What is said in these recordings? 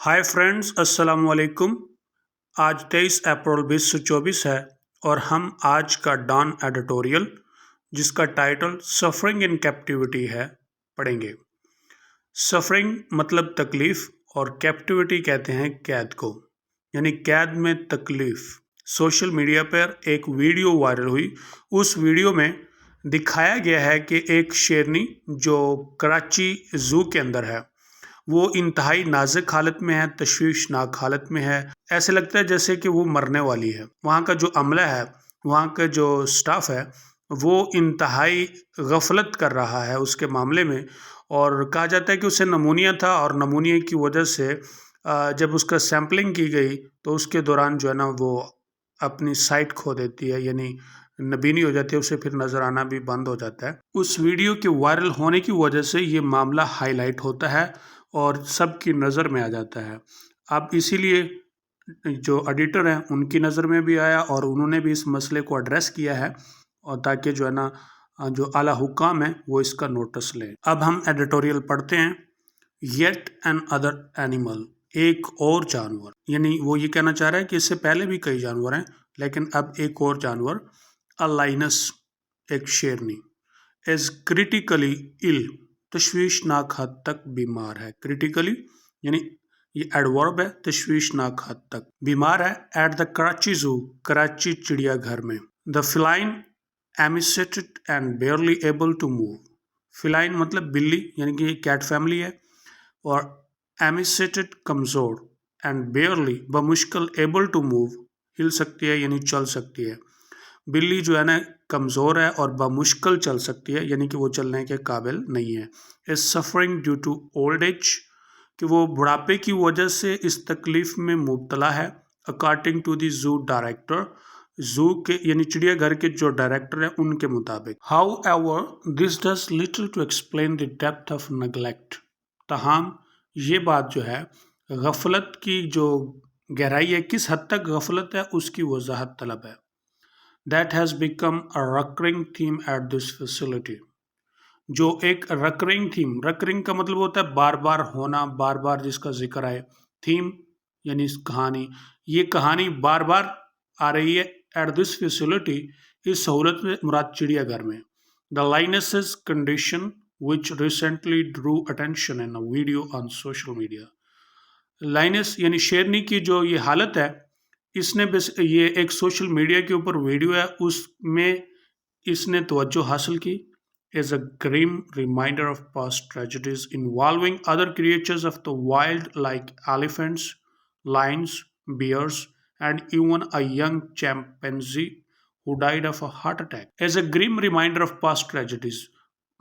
Hi friends, अस्सलाम वालेकुम। आज 23 अप्रैल 2024 है और हम आज का डॉन एडिटोरियल, जिसका टाइटल सफरिंग इन कैप्टिविटी है, पढ़ेंगे। सफरिंग मतलब तकलीफ़ और कैप्टिविटी कहते हैं कैद को, यानी कैद में तकलीफ़। सोशल मीडिया पर एक वीडियो वायरल हुई। उस वीडियो में दिखाया गया है कि एक शेरनी जो कराची ज़ू के अंदर है, वो इंतहाई नाजुक हालत में है, तशवीशनाक हालत में है। ऐसे लगता है जैसे कि वो मरने वाली है। वहाँ का जो अमला है, वहाँ का जो स्टाफ है, वो इंतहाई गफलत कर रहा है उसके मामले में। और कहा जाता है कि उसे नमूनिया था और नमूनिया की वजह से जब उसका सैम्पलिंग की गई तो उसके दौरान जो है ना, वो अपनी साइट खो देती है, यानी नबीनी हो जाती है, उसे फिर नज़र आना भी बंद हो जाता है। उस वीडियो के वायरल होने की वजह से ये मामला हाईलाइट होता है और सबकी नज़र में आ जाता है। अब इसीलिए जो एडिटर हैं उनकी नज़र में भी आया और उन्होंने भी इस मसले को एड्रेस किया है, और ताकि जो है ना, जो आला हुक्काम है वो इसका नोटिस लें। अब हम एडिटोरियल पढ़ते हैं। येट एन अदर एनिमल, एक और जानवर, यानी वो ये कहना चाह रहा है कि इससे पहले भी कई जानवर हैं, लेकिन अब एक और जानवर, अ लाइनस, एक शेरनी, इज क्रिटिकली इल, तशवीशनाक हद तक बीमार है। क्रिटिकली यानी ये एडवर्ब है, तशवीशनाक हद तक बीमार है। एट द कराची जू, कराची चिड़ियाघर में। The feline emaciated and barely able to move. Feline मतलब बिल्ली, यानी कि कैट फैमिली है, और एमिसेटेड कमज़ोर, एंड बेयरली बमुश्किल, एबल टू मूव हिल सकती है यानी चल सकती है। बिल्ली जो है ना, कमज़ोर है और बमुश्किल चल सकती है, यानी कि वो चलने के काबिल नहीं है। Is suffering due to old age, कि वो बुढ़ापे की वजह से इस तकलीफ़ में मुब्तला है। According to the zoo director, zoo के यानी चिड़ियाघर के जो डायरेक्टर हैं उनके मुताबिक। However this does little to explain the depth of neglect, तमाम ये बात जो है गफलत की जो गहराई है, किस हद तक गफलत है, उसकी वजाहत तलब है। That has become a recurring theme at this facility, जो एक recurring theme, recurring का मतलब होता है बार बार होना, बार बार जिसका जिक्र आए। थीम यानी इस कहानी, ये कहानी बार बार आ रही है। एट दिस फैसिलिटी, इस सहूलत में मुराद चिड़ियाघर में। The lioness's condition which recently drew attention in a video on social media. Lioness यानी शेरनी की जो ये हालत है, इसने बस ये एक सोशल मीडिया के ऊपर वीडियो है, उसमें इसने तवज्जो हासिल की। Is a grim reminder of past tragedies involving other creatures of the wild like elephants, lions, bears and even a young chimpanzee who died of a heart attack. As a grim reminder of past tragedies,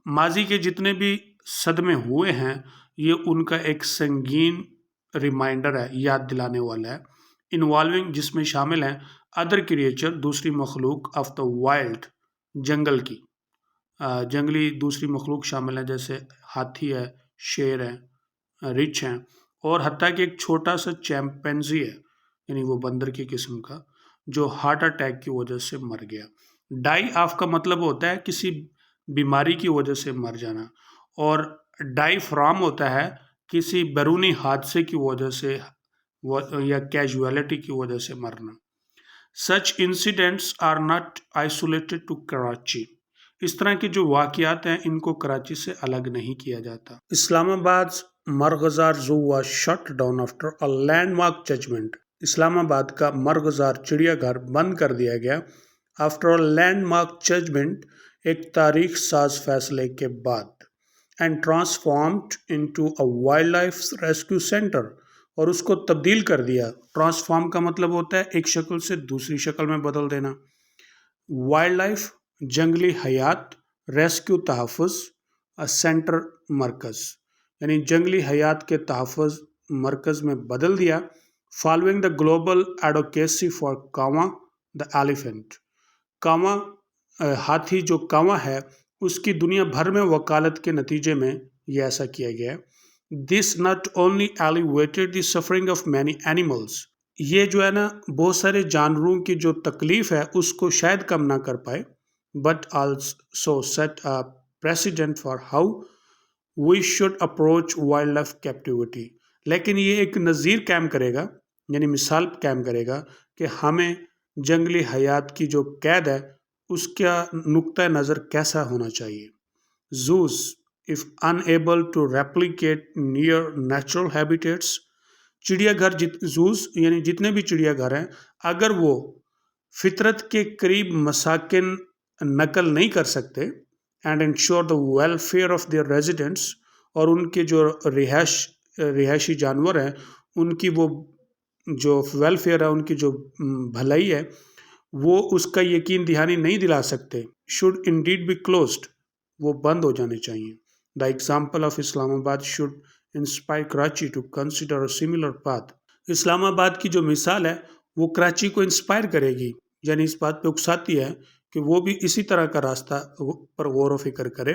माजी के जितने भी सदमे हुए हैं, ये उनका एक संगीन रिमाइंडर है, याद दिलाने वाला है। इन्वॉल्विंग जिसमें शामिल हैं अदर क्रिएचर, दूसरी मखलूक, ऑफ द वाइल्ड, जंगल की, जंगली दूसरी मखलूक शामिल है, जैसे हाथी है, शेर है, रिछ हैं, और हत्ता कि एक छोटा सा चैंपेंजी है, यानी वो बंदर की किस्म का, जो हार्ट अटैक की वजह से मर गया। डाई ऑफ का मतलब होता है किसी बीमारी की वजह से मर जाना, और डाई फ्रॉम होता है किसी बैरूनी हादसे की वजह से या कैजुअलिटी की वजह से मरना। Such incidents are not isolated to Karachi, इस तरह के जो वाक़यात हैं इनको कराची से अलग नहीं किया जाता। Islamabad Marghazar zoo was shut down after a landmark judgment, Islamabad का मरगज़ार चिड़ियाघर बंद कर दिया गया आफ्टर अ लैंडमार्क जजमेंट, एक तारीख साज फैसले के बाद। And transformed into a wild life rescue centre, और उसको तब्दील कर दिया। ट्रांसफॉर्म का मतलब होता है एक शक्ल से दूसरी शक्ल में बदल देना। वाइल्ड लाइफ जंगली हयात, रेस्क्यू तहफ़्फ़ुज़, सेंटर मरकज़, यानी जंगली हयात के तहफ़्फ़ुज़ मरकज़ में बदल दिया। Following the global advocacy for कावा द एलिफेंट, कावा हाथी जो कावा है, उसकी दुनिया भर में वकालत के नतीजे में ये ऐसा किया गया। This not only elevated the suffering of many animals, ये जो है ना, बहुत सारे जानवरों की जो तकलीफ़ है उसको शायद कम ना कर पाए, but also set a precedent for how we should approach wildlife captivity, لیکن یہ ایک نظیر قائم کرے گا، یعنی مثال قائم کرے گا کہ ہمیں جنگلی حیات کی جو قید ہے اس کا نقطہ نظر کیسا ہونا چاہیے۔ Zoos if unable to replicate near natural habitats، چڑیا گھر زوز یعنی جتنے بھی چڑیا گھر ہیں اگر وہ فطرت کے قریب مساکن نقل نہیں کر سکتے and ensure the welfare of their residents, اور ان کے جو رہائشی جانور ہیں ان کی وہ جو ویلفیئر ہے، ان کی جو بھلائی ہے، وہ اس کا یقین دہانی نہیں دلا سکتے، should indeed be closed، وہ بند ہو جانے چاہیے۔ The example of اسلام آباد should inspire Karachi to consider a similar path۔ اسلام آباد کی جو مثال ہے وہ کراچی کو انسپائر کرے گی، یعنی اس بات پہ اکساتی ہے کہ وہ بھی اسی طرح کا راستہ پر غور و فکر کرے۔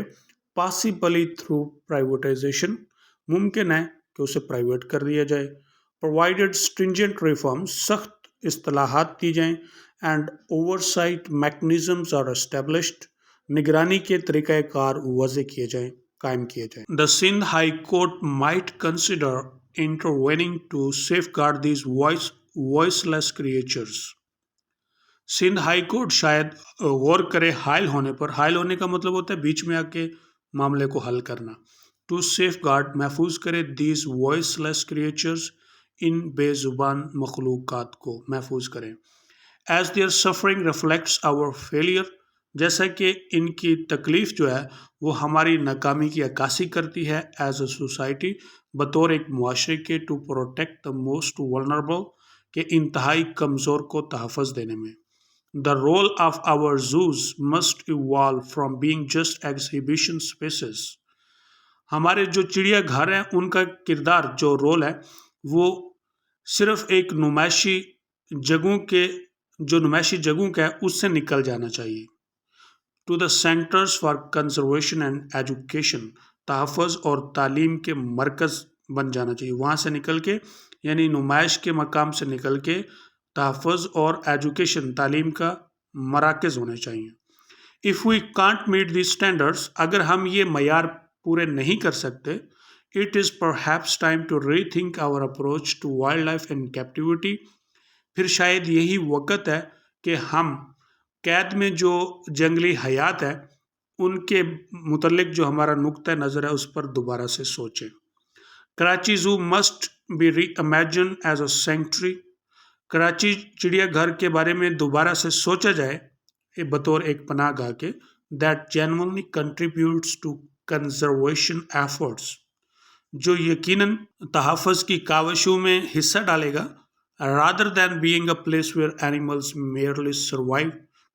possibly through privatization، ممکن ہے کہ اسے پرائیویٹ کر دیا جائے۔ provided stringent reforms، سخت اصطلاحات دی جائیں۔ and oversight mechanisms are established، نگرانی کے طریقہ کار وضع کیے جائیں، قائم کیے جائیں۔ The Sindh High Court might consider intervening to safeguard these voiceless creatures۔ Sindh high court شاید غور کرے حائل ہونے پر، حائل ہونے کا مطلب ہوتا ہے بیچ میں آ کے معاملے کو حل کرنا۔ ٹو سیف گارڈ، محفوظ کرے، دیز وائس لیس کریچرز، ان بے زبان مخلوقات کو محفوظ کریں۔ As their suffering reflects our failure, جیسا کہ ان کی تکلیف جو ہے وہ ہماری ناکامی کی عکاسی کرتی ہے ایز اے سوسائٹی، بطور ایک معاشرے کے، to protect the most vulnerable, کہ انتہائی کمزور کو تحفظ دینے میں۔ The role of our zoos must evolve from being just exhibition spaces۔ ہمارے جو چڑیا گھر ہیں ان کا کردار، جو رول ہے، وہ صرف ایک نمائشی جگہوں کا ہے، اس سے نکل جانا چاہیے۔ To the centers for conservation and education، تحفظ اور تعلیم کے مرکز بن جانا چاہیے، وہاں سے نکل کے، یعنی نمائش کے مقام سے نکل کے تحفظ اور ایجوکیشن، تعلیم کا مراکز ہونے چاہیے۔ If we can't meet these standards، اگر ہم یہ معیار پورے نہیں کر سکتے، it is perhaps time to rethink our approach to wildlife in captivity، پھر شاید یہی وقت ہے کہ ہم قید میں جو جنگلی حیات ہے ان کے متعلق جو ہمارا نقطہ نظر ہے اس پر دوبارہ سے سوچیں۔ Karachi zoo must be reimagine as a sanctuary, Karachi چڑیا گھر کے بارے میں دوبارہ سے سوچا جائے بطور ایک پناہ گاہ کے، that genuinely contributes to conservation efforts, جو یقیناً تحفظ کی کاوشوں میں حصہ ڈالے گا، rather than being a place where animals merely survive,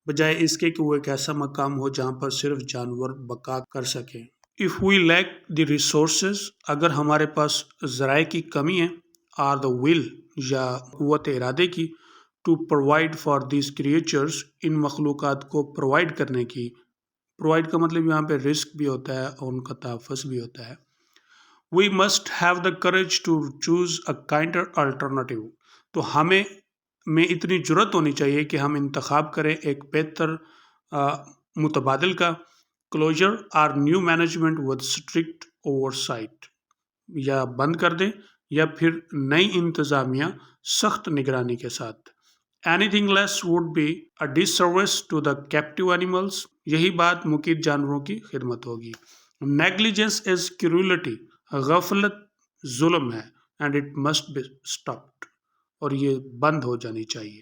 بجائے اس کے کہ وہ ایک ایسا مقام ہو جہاں پر صرف جانور بقا کر سکیں۔ If we lack the resources, اگر ہمارے پاس ذرائع کی کمی ہے، آر دا ول، یا قوت ارادے کی، to provide for these creatures, ان مخلوقات کو پرووائڈ کرنے کی، پرووائڈ کا مطلب یہاں پہ رزق بھی ہوتا ہے اور ان کا تحفظ بھی ہوتا ہے۔ We must have the courage to choose a kinder alternative, تو ہمیں اتنی جرت ہونی چاہیے کہ ہم انتخاب کریں ایک بہتر متبادل کا، کلوجر اور new management with strict oversight, یا بند کر دیں یا پھر نئی انتظامیہ سخت نگرانی کے ساتھ۔ Anything less would be a disservice to the captive animals, یہی بات مقید جانوروں کی خدمت ہوگی۔ نیگلیجنس از کرولیٹی، غفلت ظلم ہے، and it must be stopped, اور یہ بند ہو جانی چاہیے۔